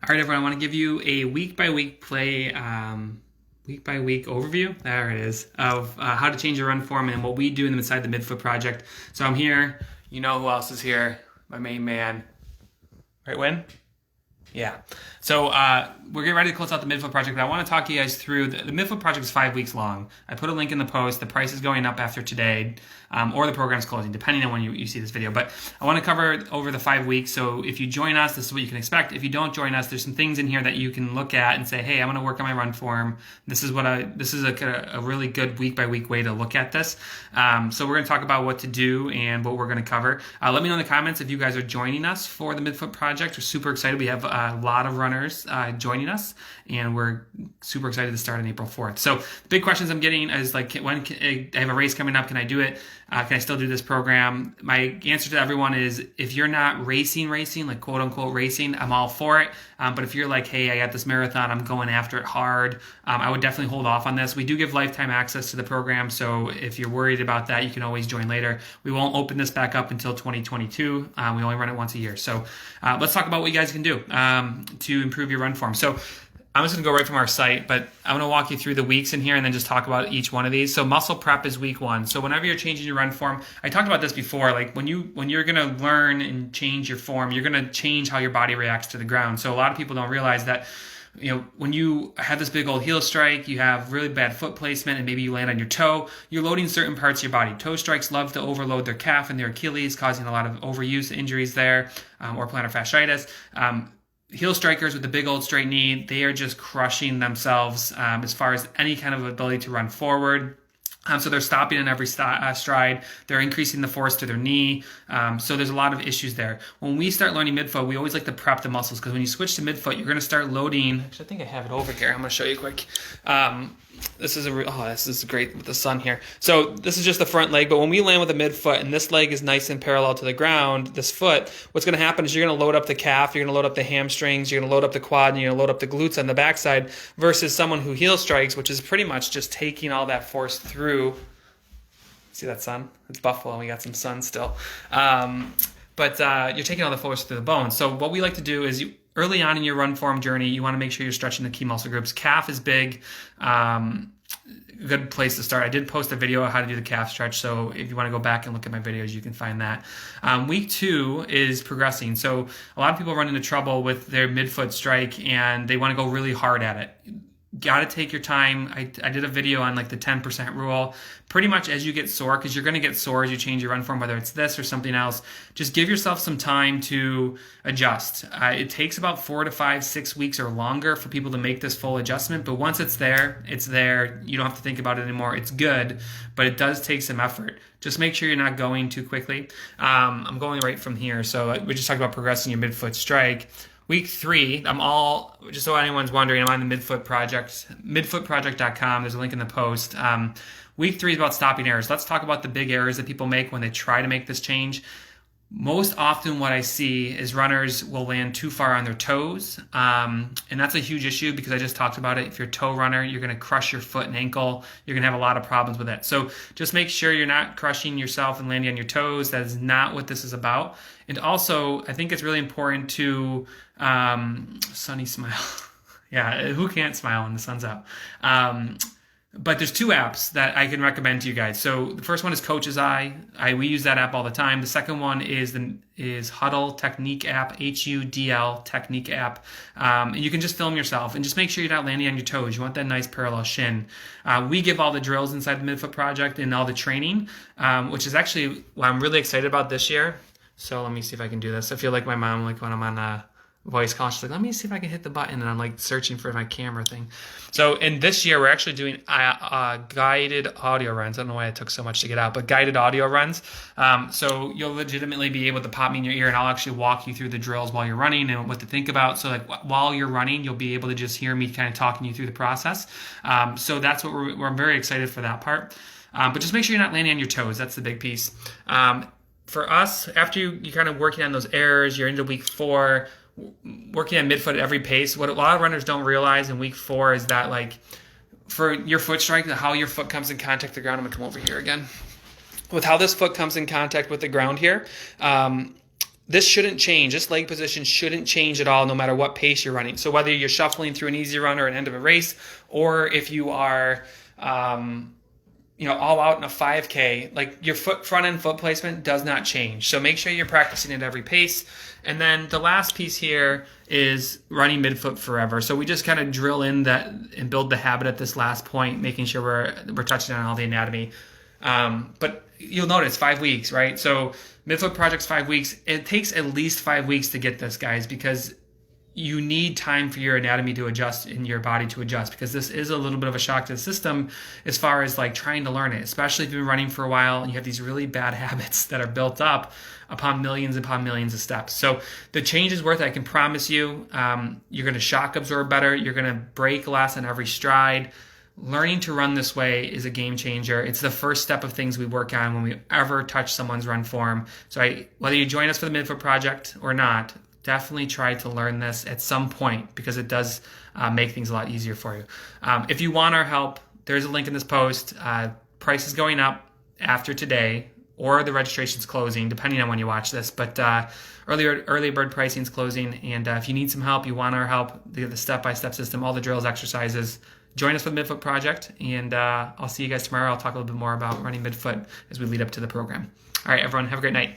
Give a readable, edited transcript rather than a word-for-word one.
All right, everyone, I want to give you a week-by-week week-by-week overview, there it is, of how to change your run form and what we do inside the Midfoot Project. So I'm here. You know who else is here? My main man. Right, Win? Yeah. So we're getting ready to close out the Midfoot Project, but I want to talk you guys through, the Midfoot Project is 5 weeks long. I put a link in the post. The price is going up after today, or the program's closing, depending on when you see this video. But I want to cover over the 5 weeks, so if you join us, this is what you can expect. If you don't join us, there's some things in here that you can look at and say, hey, I'm going to work on my run form. This is a really good week-by-week way to look at this. So we're going to talk about what to do and what we're going to cover. Let me know in the comments if you guys are joining us for the Midfoot Project. We're super excited. We have a lot of runners joining us, and we're super excited to start on April 4th. So the big questions I'm getting is like, I have a race coming up, can I do it? Can I still do this program? My answer to everyone is, if you're not racing, like quote unquote racing, I'm all for it. But if you're like, hey, I got this marathon, I'm going after it hard, I would definitely hold off on this. We do give lifetime access to the program, so if you're worried about that, you can always join later. We won't open this back up until 2022. We only run it once a year. So let's talk about what you guys can do to improve your run form. So I'm just going to go right from our site, but I'm going to walk you through the weeks in here and then just talk about each one of these. So muscle prep is week 1. So whenever you're changing your run form, I talked about this before, like when you're going to learn and change your form, you're going to change how your body reacts to the ground. So a lot of people don't realize that, when you have this big old heel strike, you have really bad foot placement, and maybe you land on your toe, you're loading certain parts of your body. Toe strikes love to overload their calf and their Achilles, causing a lot of overuse injuries there, or plantar fasciitis. Heel strikers with the big old straight knee, they are just crushing themselves as far as any kind of ability to run forward. So they're stopping in every stride. They're increasing the force to their knee. So there's a lot of issues there. When we start learning midfoot, we always like to prep the muscles, because when you switch to midfoot, you're going to start loading. Actually, I think I have it over here. I'm going to show you quick. This is great with the sun here. So this is just the front leg, but when we land with a midfoot and this leg is nice and parallel to the ground, this foot, what's going to happen is you're going to load up the calf, you're going to load up the hamstrings, you're going to load up the quad, and you're going to load up the glutes on the backside, versus someone who heel strikes, which is pretty much just taking all that force through. See that sun? It's Buffalo, and we got some sun still. But you're taking all the force through the bone. So what we like to do is, early on in your run form journey, you want to make sure you're stretching the key muscle groups. Calf is big. Good place to start. I did post a video on how to do the calf stretch, so if you want to go back and look at my videos, you can find that. Week 2 is progressing. So a lot of people run into trouble with their midfoot strike, and they want to go really hard at it. Got to take your time. I did a video on like the 10% rule. Pretty much as you get sore, because you're going to get sore as you change your run form, whether it's this or something else, just give yourself some time to adjust. It takes about 4 to 5, 6 weeks or longer for people to make this full adjustment, but once it's there, it's there. You don't have to think about it anymore. It's good, but it does take some effort. Just make sure you're not going too quickly. I'm going right from here. So we just talked about progressing your midfoot strike. Week 3, just so anyone's wondering, I'm on the Midfoot Project, midfootproject.com. There's a link in the post. Week 3 is about stopping errors. Let's talk about the big errors that people make when they try to make this change. Most often what I see is runners will land too far on their toes, and that's a huge issue, because I just talked about it. If you're a toe runner, you're going to crush your foot and ankle. You're going to have a lot of problems with it. So just make sure you're not crushing yourself and landing on your toes. That is not what this is about. And also, I think it's really important to, sunny smile. Yeah, who can't smile when the sun's out? But there's 2 apps that I can recommend to you guys. So the first one is Coach's Eye. We use that app all the time. The second one is Huddle Technique app, HUDL Technique app. And you can just film yourself and just make sure you're not landing on your toes. You want that nice parallel shin. We give all the drills inside the Midfoot Project and all the training, which is actually what I'm really excited about this year. So let me see if I can do this. I feel like my mom, like when I'm on voice call, she's like, let me see if I can hit the button, and I'm like searching for my camera thing. So in this year, we're actually doing guided audio runs. I don't know why it took so much to get out, but guided audio runs. So you'll legitimately be able to pop me in your ear, and I'll actually walk you through the drills while you're running and what to think about. So like while you're running, you'll be able to just hear me kind of talking you through the process. So that's what we're very excited for that part. But just make sure you're not landing on your toes. That's the big piece. For us, after you kind of working on those errors, you're into week 4, working on midfoot at every pace. What a lot of runners don't realize in week 4 is that, like, for your foot strike, how your foot comes in contact with the ground. I'm going to come over here again. With how this foot comes in contact with the ground here, this shouldn't change. This leg position shouldn't change at all, no matter what pace you're running. So whether you're shuffling through an easy run or an end of a race, or if you are, all out in a 5K, like your front end foot placement does not change. So make sure you're practicing at every pace. And then the last piece here is running midfoot forever. So we just kind of drill in that and build the habit at this last point, making sure we're touching on all the anatomy. But you'll notice 5 weeks, right? So midfoot project's 5 weeks. It takes at least 5 weeks to get this, guys, because you need time for your anatomy to adjust and your body to adjust, because this is a little bit of a shock to the system as far as like trying to learn it, especially if you've been running for a while and you have these really bad habits that are built up upon millions of steps. So the change is worth it. I can promise you, you're going to shock absorb better. You're going to break less on every stride. Learning to run this way is a game changer. It's the first step of things we work on when we ever touch someone's run form. So whether you join us for the Midfoot Project or not, definitely try to learn this at some point, because it does make things a lot easier for you. If you want our help, there's a link in this post. Price is going up after today, or the registration's closing, depending on when you watch this. But early bird pricing is closing. And if you need some help, you want our help, the step-by-step system, all the drills, exercises, join us for the Midfoot Project. And I'll see you guys tomorrow. I'll talk a little bit more about running midfoot as we lead up to the program. All right, everyone, have a great night.